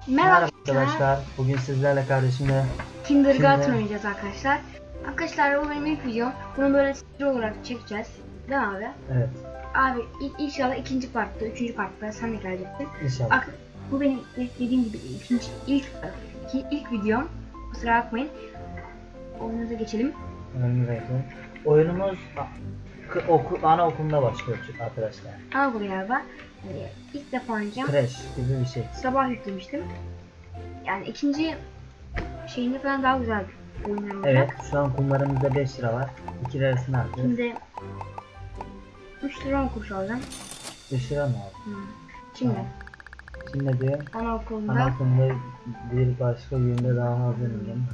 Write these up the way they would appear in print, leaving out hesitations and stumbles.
Merhaba arkadaşlar. Bugün sizlerle kardeşimle Kindergarten oynayacağız arkadaşlar. Arkadaşlar bu benim ilk videom. Bunu böyle seri olarak çekeceğiz. Değil mi abi? Evet. Abi inşallah ikinci partta, üçüncü partta sen de geleceksin. İnşallah. Bu benim dediğim gibi ilk videom. Kusura bakmayın. Oyunumuza geçelim. Oyunumuz anaokulunda başlıyor arkadaşlar. Al buraya galiba. İlk defa oynayacağım. Crash gibi bir şey. Sabah yüklemiştim. Yani ikinci şeyinde falan daha güzel oyunlar olacak. Evet. Şu an kumlarımızda 5 lira var. 2 lirasını alacağız. Şimdi 3 lira 10 kuruş alacağım. 5 lira mı aldın? Şimdi Şimdi diyor. anaokulunda Bir başka günde daha hazırım.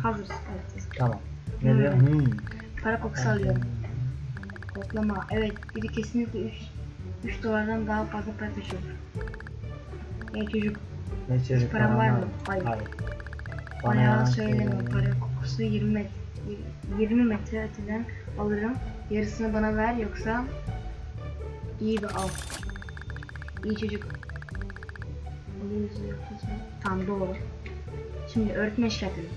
hazırız. Evet. Tamam. Ne diyor? Para kokusu alıyorum. Koklama. Evet. Biri kesinlikle 3 dolardan daha fazla para taşıyor. Çocuk. Ne çocuk? Param var mı? Hayır. Bana yalan söyleme. Para kokusu 20 metre öteden alırım. Yarısını bana ver yoksa iyi bir al. İyi çocuk. Tamam doğru. Şimdi öğretmen şikayet edelim.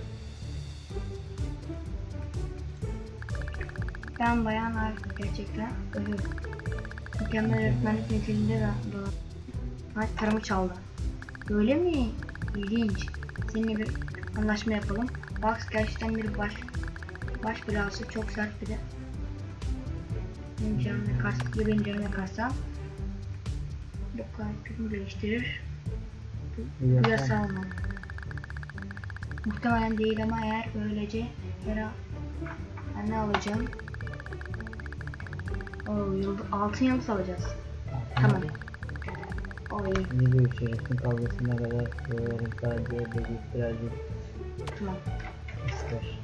Ben bayan Arif gerçekten ölüyorum. Mükemmel öğretmenlik niteliğinde de paramı çaldı. Öyle mi? İlginç. Seninle bir anlaşma yapalım. Box gerçekten bir baş belası, çok sert biri. Benim canımı kastı, benim canımı kastı. Bu kalbimi geliştirir. Bu yasal mı? Muhtemelen değil ama eğer öylece ben ne alacağım? Altın yıldız alacağız. Tamam. O iyi. Ne diyor şerefin kavgasına kadar doğru sadece birazcık Tamam. ister.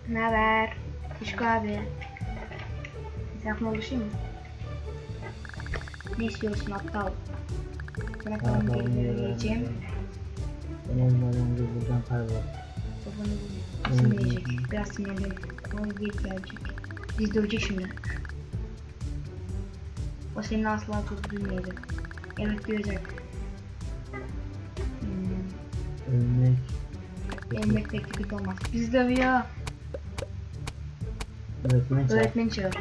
Ne haber? Teşekkür abi. Hesabına ulaşayım mı? Ne istiyorsun aptal? Sana kalan bilgileri vereceğim. Ben olmadan önce buradan kaybol. Babanı sinirleyecek. Biraz sinirlenecek. Onu geri gelecek. Biz dövecek şimdi. O senin asla çok duymayacak. Evet duyacak. Ölmek pek kötü olmaz. Biz dövüyor. Öğretmen çağır.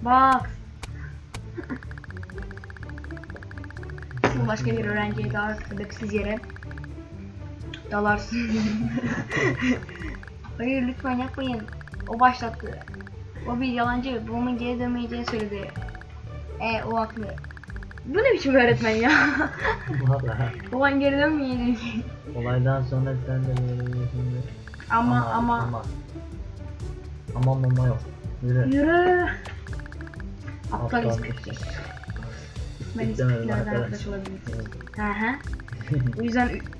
Bak. Başka bir öğrenciye daha sebepsiz yere dalarsın. Hayır lütfen yapmayın. O başlattı. O bir yalancı. Babamın geri dönmeyeceğini söyledi. O haklı. Bu ne biçim öğretmen ya? Valla. Baban geri dönmeyecek. Olaydan sonra sen de böyle Ama yok. Yürü. Aptal ispikler. Ben ispiklerden arkadaş olabiliriz.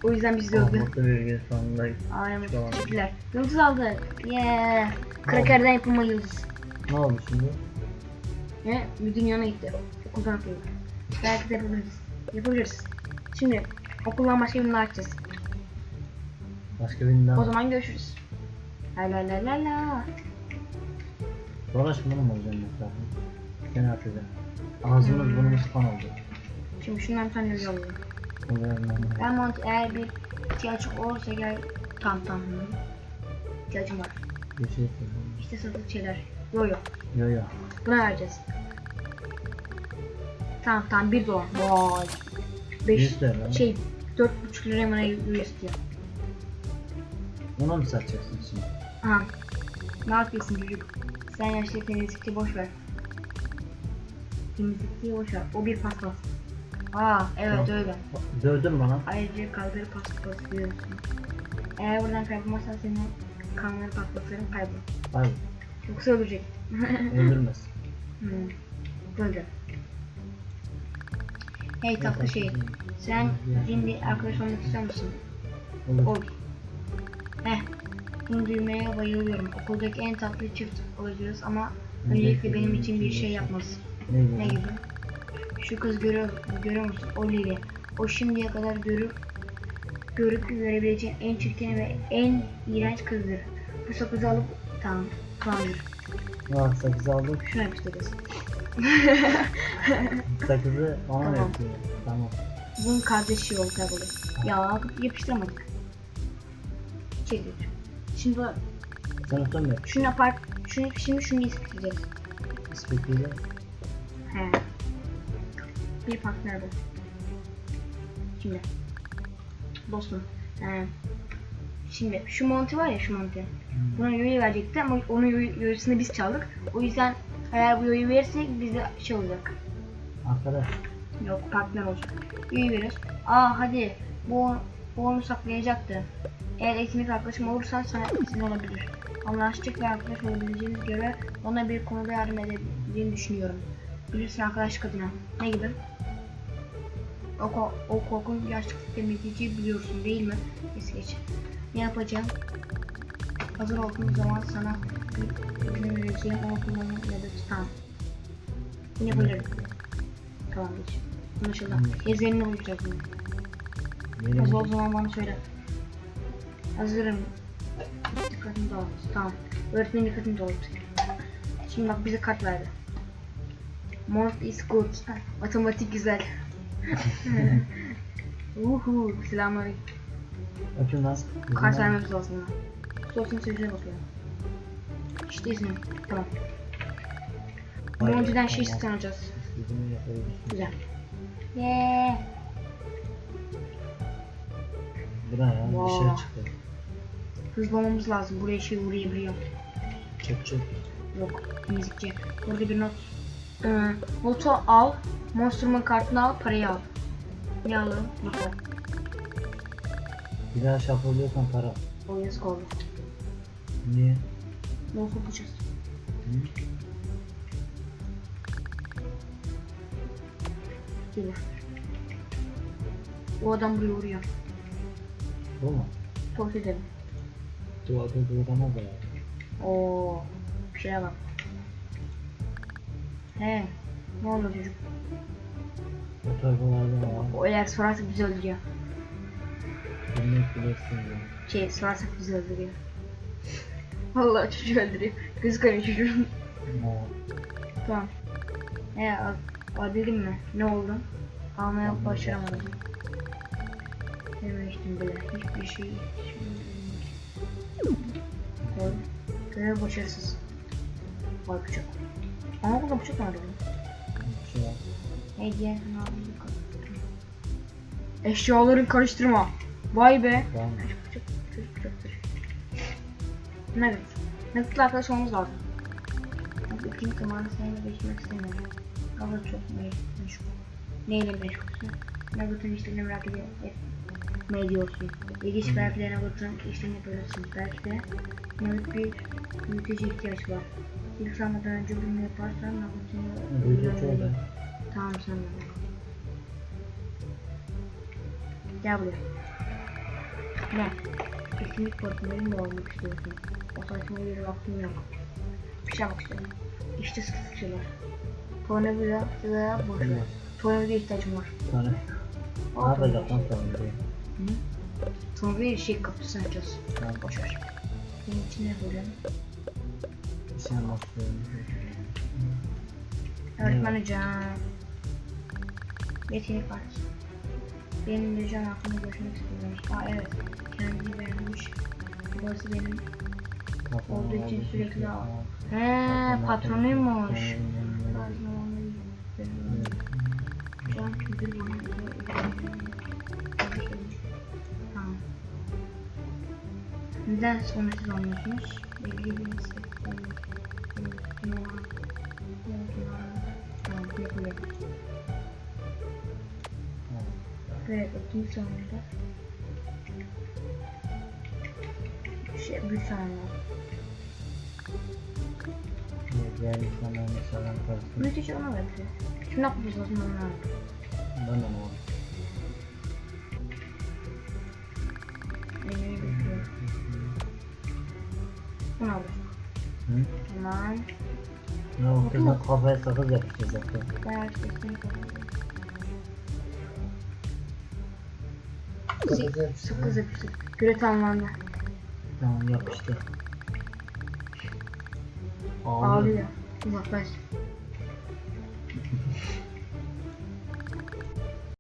O yüzden bizi dövdü. Mutlu bir gün sonunda. Aynen teşekkürler. Yıldız aldık. Yeah. Krakerden yapılma yıldız. Ne oldu şimdi? Ne? Müdürün yanına gitti. Okuldan atıyordu. Belki de yapabiliriz. Şimdi okuldan başka birini açacağız. Başka birinden. O zaman görüşürüz. La la la la la. Dolaşma mı olacağım mesela? Seni atacağım. Ağzımız burnumuz kan oldu. Şimdi şundan bir tane yollayayım. Ben eğer bir ihtiyaç olursa gel. Tamam. İhtiyacım var. Bir şey söyleyeyim. İşte satılık şeyler. Yo. Yo. Buna vereceğiz. Tamam 1 dolar. Vay. 5 4,5 liraya bana istiyor. Ona mı satacaksın şimdi? Aha. Ne yapıyorsun çocuk? Sen yaşlı temizlikçi boş ver. Temizlikçiyi boş ver. O bir paspas. Evet tamam. öyle. Dövdün bana. Ayrıca kaldır paspas diyorsun. Eğer buradan kaybolmazsan senin kanları patlatırım kaybol. Hayır. Yoksa ölecek. Öldürmez. Böyle. Hey tatlı şey. Sen şimdi arkadaş olmak ister misin? Olur. Bunu duymaya bayılıyorum. Okuldaki en tatlı çift olacağız ama öncelikle benim için bir şey yapmalısın. Ne gibi? Şu kız görüyor musun? O Lili. O şimdiye kadar görüp görebileceğin en çirkin ve en iğrenç kızdır. Bu sakızı alıp tamamdır. Sakız aldık. Şuna yapıştırırız. Sakızı ona Tamam. yapıyor. Tamam. Bunun kardeşi yol tabi. Ya yapıştıramadık. Çekil. Şimdi Sınıfta mı? şunu yapar. Şimdi şunu isteyeceğiz. İspekliyle. He. Bir partner bu. Şimdi. Dostum. He. Şimdi şu Monty var ya, şu Monty. Buna yoyu verecekti ama onun yoyusunu biz çaldık. O yüzden eğer bu yoyu verirsek bize şey olacak. Arkadaş. Yok, partner olacak. Yoyu veriyoruz. Aa hadi. Bu onu saklayacaktı. Eğer etkinlik arkadaşım olursan sana isim olabilir. Anlaştık ve arkadaş olabileceğimiz göre ona bir konuda yardım edebileceğini düşünüyorum. Bilirsin arkadaşlık adına. Ne gibi? O korkunç yaşlık temizleyiciyi biliyorsun değil mi? Geç. Ne yapacağım? Hazır olduğum zaman sana bir vereceğim, onu kullanmayı tamam. Bunu yapabilirim. Tamam geç. Anlaşıldı. Ezberini olacak bunu. Hazır olduğu zaman bana söyle. Hazırım. Dikkatini dağıt. Tamam. Öğretmenin dikkatini dağıt. Şimdi bak bize kart verdi. Math is good. Matematik güzel. Selamünaleyküm. Bakın lan. Kart vermemiz lazım. Sorsun sözüne bakıyorum. İşte iznim. Tamam. Monty'den şey isteneceğiz. İstediğini yapabilirsin. Güzel. Yeee. Bu ne ya? Wow. Dışarı çıktı. Hızlamamız lazım. Buraya şey uğrayabiliyor. Çık. Yok. Müzikçi. Burada bir not. Notu al. Monster'ın kartını al. Parayı al. Ne alalım? Notu. Bir daha şapırlıyorsan para. O yazık oldu. Niye? Not okuyacağız. Hı? Gelir. O adam buraya uğruyor. Bu mu? Tork edelim. Duvarda duramaz da ya. Oo, bir şeye bak. He, ne oldu çocuk? O tarafalarda var. O eğer sorarsa bizi öldürüyor. Bilmek bilirsin diyor. Sorarsak bizi öldürüyor. Vallahi çocuğu öldürüyor. Gözü kanıyor çocuğun. Tamam. Alabildim mi? Ne oldu? Almaya başaramadım. Dememiştim bile. Hiçbir şey. Doğru. Görev başarısız. Vay bıçak. Ama burada bıçak nerede bu? Şey var. Ne diye? Eşyaların karıştırma. Vay be. Tamam. Bıçaktır. Nugget. Nugget'la arkadaş olmamız lazım. İkinci zamanı seninle geçmek istemiyorum. Ama çok meşgul. Neyle meşgulsün? Nugget'ın işlerini merak etme diyorsun. İlginç belki de Nugget'ın işlerini yapabilirsin. Belki de Nugget bir büyüteci ihtiyaç var. İlk sanmadan önce bunu yaparsan Nugget'ın Büyüteci. Tamam sen de. Gel buraya. Ne? Kesinlik partneri mi olmak istiyorsun? O saçma bir vaktim yok. Bir şey yapmak istiyorum. İşte sıkışıyorlar. Tornavida ya boş ver. Tornavida ihtiyacım var. Sonra. Ne yapacak lan sonra diye. Tornavida şey kapısını açacağız. Tamam. Boş ver. Benim için ne yapacağım? Sen nasıl? Öğretmen hocam. Yetenek var. Benim hocam hakkında görüşmek istiyorum. Aa evet. Kendini beğenmiş. Burası benim olduğu için sürekli al. He, patronuymuş. Şu an müdür bana tamam. Neden sonra siz anlıyorsunuz? Belli bir tamam, yapıyorum. Evet, ikinci sonunda bir saniye. Diğer insanların insanların karşısında. Müthiş ona bakıyor. Şimdi ne yapacağız o zaman onu anladım. Ben de mi oldum? Beni bekliyor. Bunu alır. Hı? Tamam. Ne o kızın kafaya sakız yapıştıracaktı. Ben arkadaşlarım kapatayım. Sakız yapıştır. Görev tamamlandı. Tamam yapıştı. Ağlıyor. Uzaklaş.